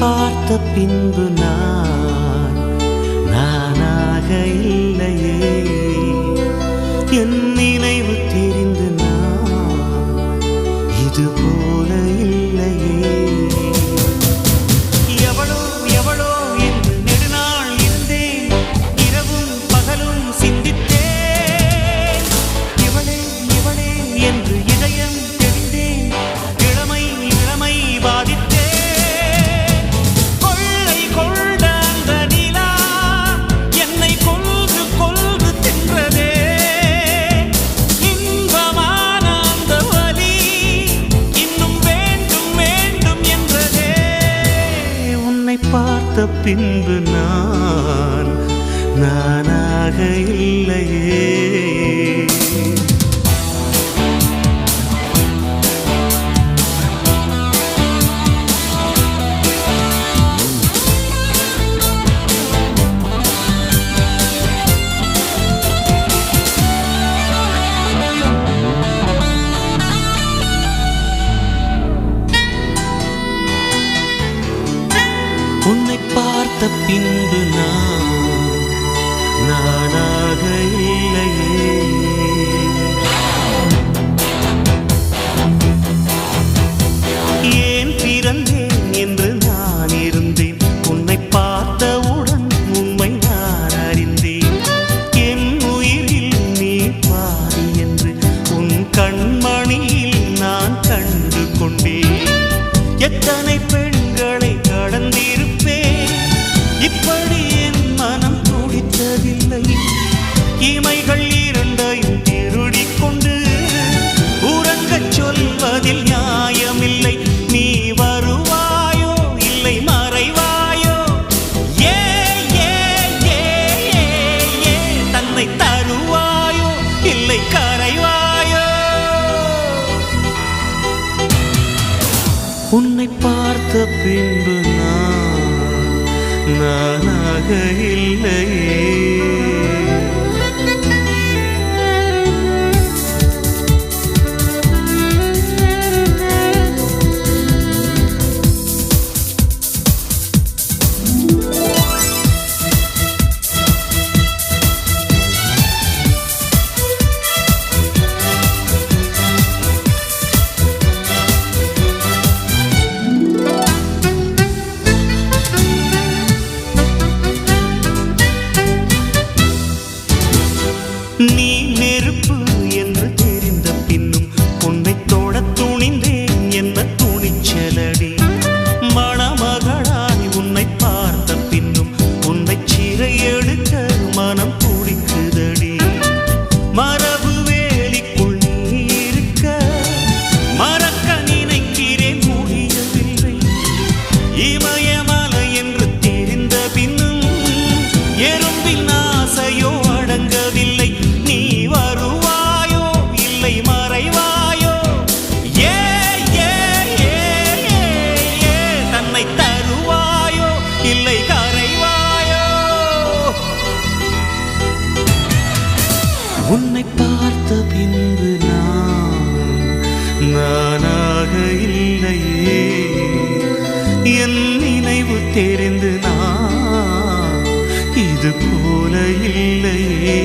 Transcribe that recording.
பார்த்த பின்பு நானாக இல்லையே. என் நினைவு தெரிந்து நான் இது போல இல்லையே. எவளோ எவளோ என்று நெடுநாள் இருந்தேன், இரவும் பகலும் சிந்தித்தேன். இவளே இவளே என்று இதயம் தெரிந்தேன், இளமை இளமை பாதித்தேன். பார்த்த பின்பு நானாக இல்லையே. உன்னை பார்த்த பின்பு நானாக இல்லையே. ஏன் பிறந்தேன் என்று நான் இருந்தேன், உன்னை பார்த்தவுடன் உண்மை நான் அறிந்தேன். என் உயிரில் நீ பாதி என்று உன் கண்மணியில் நான் கண்டு கொண்டேன். எத்தனை பெண்களை கடந்திருப்பேன், இப்படி என் மனம் துடித்ததில்லை. இமைகள் இரண்டையும் திருடிக் கொண்டு உறங்கச் சொல்வதில் நியாயமில்லை. நீ வருவாயோ இல்லை மறைவாயோ, ஏ ஏ ஏ ஏ தன்னை தருவாயோ இல்லை கரைவாயோ. உன்னை பார்த்த பின்பு நானாக இல்லையே. நீ நெருப்பு என்று தெரிந்த பின்னும் உன்னை தொட துணிந்தேன், என்ன துணிச்சலடி. மணமகளாய் உன்னை பார்த்த பின்னும் உன்னை சிறை எடுக்க மனம் துடிக்குதடி. மரபு வேலிக்குள் நீ இருக்க மறக்க நினைக்கிறேன், முடியவில்லை. இமயமலை என்று தெரிந்த பின்னும் எறும்பின் ஆசையோ அடங்கவில்லை. நீ வருவாயோ இல்லை மறைவாயோ, ஏ ஏ ஏ ஏ தன்னை தருவாயோ இல்லை கரைவாயோ. உன்னை பார்த்த பின்பு நானாக இல்லையே. என் நினைவு தெரிந்து இது போல இல்லையே.